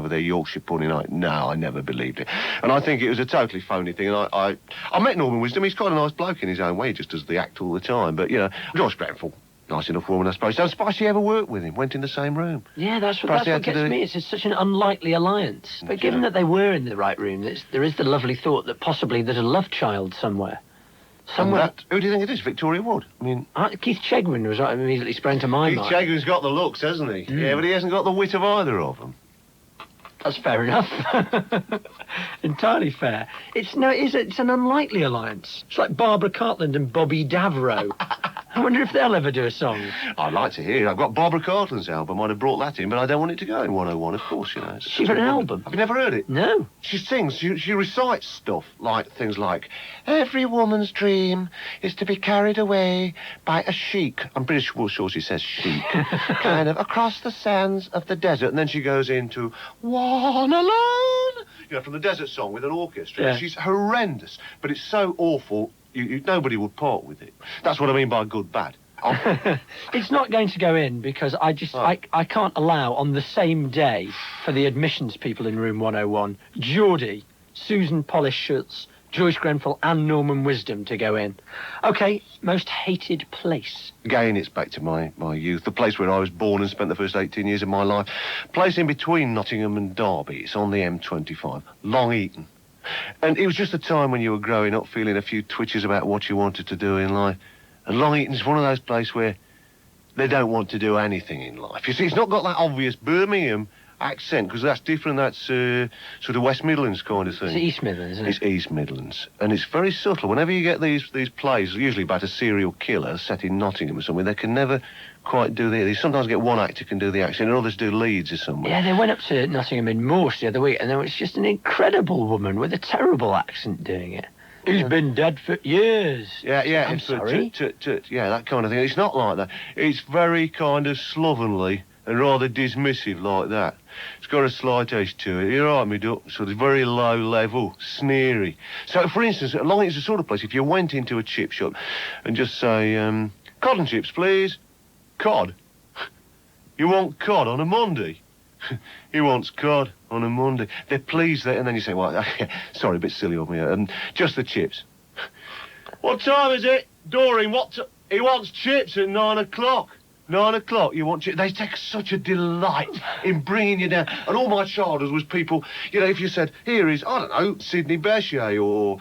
over their Yorkshire pudding. No, I never believed it. And I think it was a totally phony thing. And I met Norman Wisdom. He's quite a nice bloke in his own way. He just does the act all the time. But, you know, Joyce Grenfell, nice enough woman, I suppose. Don't Spicy ever worked with him, went in the same room. Yeah, that's what gets me. It's such an unlikely alliance. But given that they were in the right room, there is the lovely thought that possibly there's a love child somewhere. Who do you think it is? Victoria Wood? I mean... Keith Chegwin was immediately sprang to my mind. Keith Chegwin's got the looks, hasn't he? Yeah, but he hasn't got the wit of either of them. That's fair enough. Entirely fair. It's an unlikely alliance. It's like Barbara Cartland and Bobby Davro. I wonder if they'll ever do a song. I'd like to hear it. I've got Barbara Cartland's album. I'd have brought that in, but I don't want it to go in 101, of course, you know. She's got an album? Have you never heard it? No. She sings, she recites stuff, like things like, every woman's dream is to be carried away by a sheik. I'm pretty sure she says sheik. Kind of across the sands of the desert. And then she goes into One Alone, you know, from the Desert Song with an orchestra. Yeah. She's horrendous, but it's so awful, nobody would part with it. That's what I mean by good, bad. It's not going to go in because I can't allow on the same day for the admissions people in room 101, Geordie, Susan Polish-Schultz, Joyce Grenfell and Norman Wisdom to go in. OK, most hated place. Again, it's back to my youth, the place where I was born and spent the first 18 years of my life. Place in between Nottingham and Derby. It's on the M25. Long Eaton. And it was just a time when you were growing up, feeling a few twitches about what you wanted to do in life. And Long Eaton's one of those places where they don't want to do anything in life. You see, it's not got that obvious Birmingham accent, because that's different. That's sort of West Midlands kind of thing. It's East Midlands, isn't it? It's East Midlands. And it's very subtle. Whenever you get these plays, usually about a serial killer set in Nottingham or somewhere, they can never quite do the... They sometimes get one actor can do the accent, and others do Leeds or somewhere. Yeah, they went up to Nottingham in Morse the other week, and there was just an incredible woman with a terrible accent doing it. He's been dead for years. Yeah. I'm sorry? Yeah, that kind of thing. It's not like that. It's very kind of slovenly and rather dismissive like that. It's got a slight edge to it. You're right, me duck. Sort of very low level, sneery. So, for instance, Long Eaton's the sort of place, if you went into a chip shop and just say, cod and chips, please. Cod? You want cod on a Monday? He wants cod on a Monday. They're pleased that, and then you say, well, sorry, a bit silly of me. Just the chips. What time is it? Doreen, he wants chips at 9 o'clock. 9 o'clock, you want chips? They take such a delight in bringing you down. And all my childhood was people, you know, if you said, here is, I don't know, Sidney Bechet or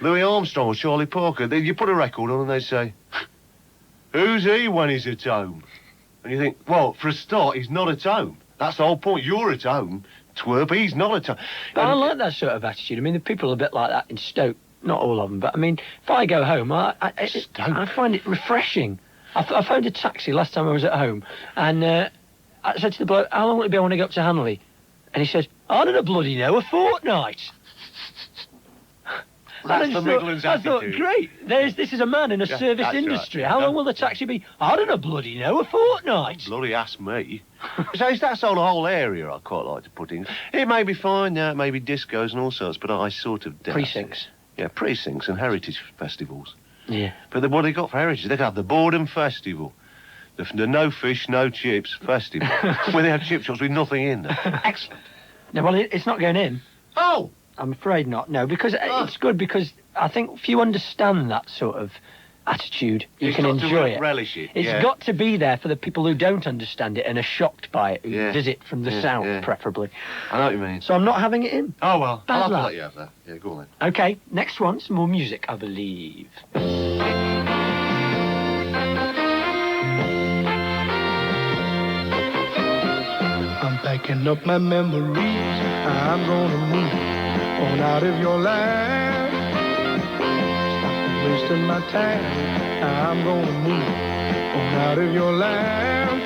Louis Armstrong or Charlie Parker, then you put a record on and they say, who's he when he's at home? And you think, well, for a start, he's not at home. That's the whole point. You're at home, twerp. He's not at home. But I like that sort of attitude. I mean, the people are a bit like that in Stoke. Not all of them, but I mean, if I go home, I find it refreshing. I phoned a taxi last time I was at home, and I said to the bloke, how long will it be I want to go up to Hanley? And he said, I don't bloody know, a fortnight. That's the Midlands attitude. I thought, great, this is a man in a service industry. Right. How long will the taxi be? I don't bloody know, a fortnight. Bloody ask me. So that's the whole area I quite like to put in. It may be fine, it may be discos and all sorts, but I sort of doubt Precincts. It. Yeah, precincts and heritage festivals. Yeah. But what they got for heritage? They'd have the Boredom Festival. The No Fish, No Chips Festival. Where they have chip shops with nothing in them. Excellent. No, well, it's not going in. Oh! I'm afraid not, no, because it's good, because I think if you understand that sort of attitude, you can enjoy it. Relish it. It's got to be there for the people who don't understand it and are shocked by it, who visit from the south, preferably. I know what you mean. So I'm not having it in. Oh, well, I'll have to let you have that. Yeah, go on then. OK, next one, some more music, I believe. I'm packing up my memories. I'm gonna move on out of your life. Stop wasting my time. I'm gonna move on out of your life.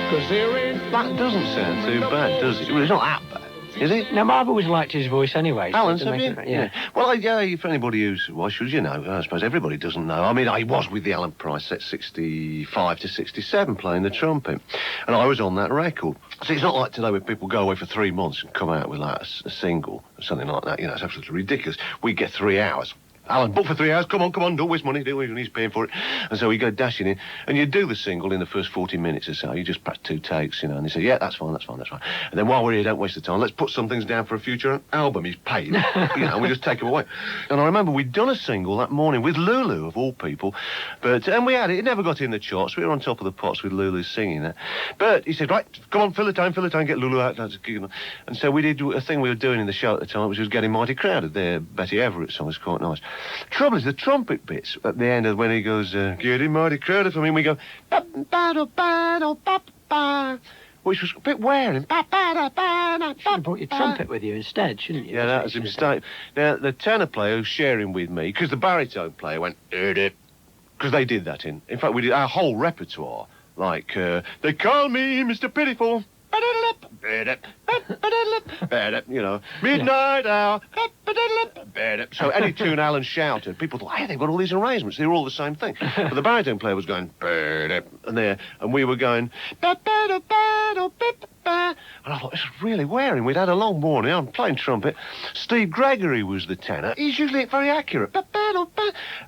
'Cause there ain't... That doesn't sound too bad, does it? Well, it's not that bad, is it? No, I've always liked his voice anyway. Alan's, have you? Yeah. Well, for anybody who's... Why should you know? I suppose everybody doesn't know. I mean, I was with the Alan Price set 65 to 67 playing the trumpet. And I was on that record. So it's not like today where people go away for 3 months and come out with like a single or something like that. You know, it's absolutely ridiculous. We get 3 hours. Alan, book for 3 hours. Come on, don't waste money. He's paying for it. And so we go dashing in. And you do the single in the first 40 minutes or so. You just practice 2 takes, And they say, yeah, that's fine. And then while we're here, don't waste the time. Let's put some things down for a future album. He's paid. And we just take him away. And I remember we'd done a single that morning with Lulu, of all people. And we had it. It never got in the charts. We were on top of the pots with Lulu singing that. But he said, right, come on, fill the time, get Lulu out. And so we did a thing we were doing in the show at the time, which was Getting Mighty Crowded. The Betty Everett song was quite nice. Trouble is, the trumpet bits at the end of when he goes, Getting Mighty Crowded for me, and we go, which was a bit wearing. You should have brought your trumpet with you instead, shouldn't you? Yeah, that was a mistake. Now, the tenor player who's sharing with me, because the baritone player went, because they did that in fact, we did our whole repertoire, like, they call me Mr. Pitiful, midnight hour, so any tune Alan shouted, people thought, hey, they've got all these arrangements, they were all the same thing. But the baritone player was going, and we were going, and I thought, this is really wearing. We'd had a long morning, I'm playing trumpet. Steve Gregory was the tenor. He's usually very accurate.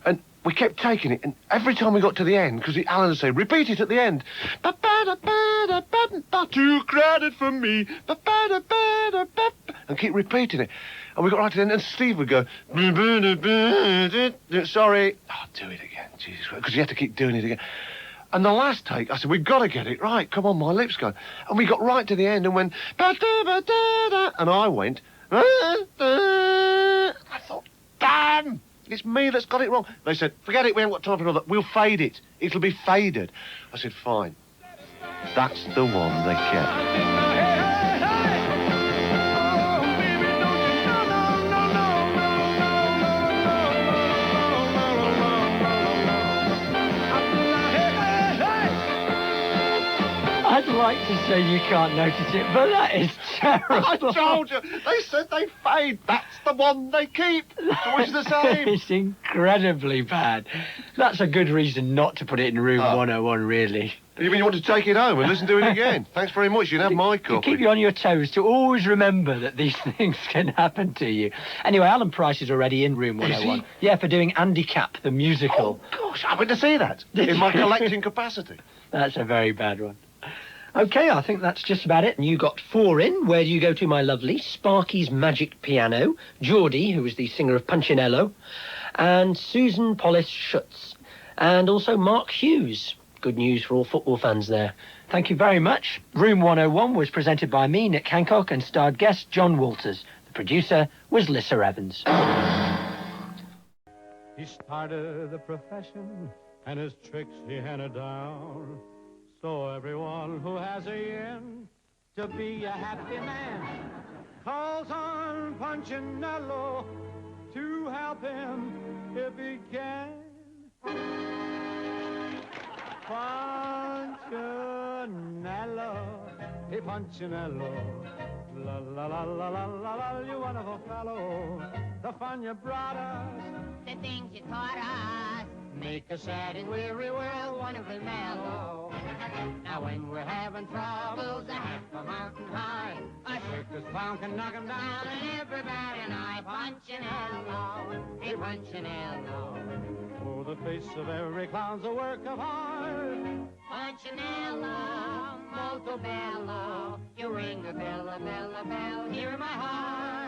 And we kept taking it, and every time we got to the end, because Alan would say, repeat it at the end. Too crowded for me. And keep repeating it. And we got right to the end, and Steve would go, sorry. Oh, do it again, Jesus, because you have to keep doing it again. And the last take, I said, we've got to get it right. Come on, my lips go. And we got right to the end and went, and I went, I thought, damn, it's me that's got it wrong. They said, forget it, we haven't got time for all that. We'll fade it. It'll be faded. I said, fine. That's the one they kept. I'd like to say you can't notice it, but that is terrible. I told you. They said they fade. That's the one they keep. It's always the same. It's incredibly bad. That's a good reason not to put it in room 101, really. You mean you want to take it home and listen to it again? Thanks very much. You can have my copy. To keep you on your toes, to always remember that these things can happen to you. Anyway, Alan Price is already in room 101. Is he? Yeah, for doing Andy Cap, the musical. Oh, gosh, I went to see that in my collecting capacity. That's a very bad one. OK, I think that's just about it. And you got 4 in. Where do you go to, my lovely? Sparky's Magic Piano, Geordie, who was the singer of Punchinello, and Susan Pollis Schutz, and also Mark Hughes. Good news for all football fans there. Thank you very much. Room 101 was presented by me, Nick Hancock, and starred guest John Walters. The producer was Lissa Evans. He started the profession, and his tricks he handed down. So everyone who has a yen to be a happy man calls on Punchinello to help him if he can. Punchinello, hey Punchinello, la la la la la la la, you wonderful fellow. The fun you brought us, the things you taught us, make a sad and weary world wonderfully mellow. Now when we're having troubles a half a mountain high, a circus clown can knock 'em down, And everybody and I, Punchinello, hey Punchinello, oh, the face of every clown's a work of art. Punchinello, molto bello, you ring a bell, here in my heart.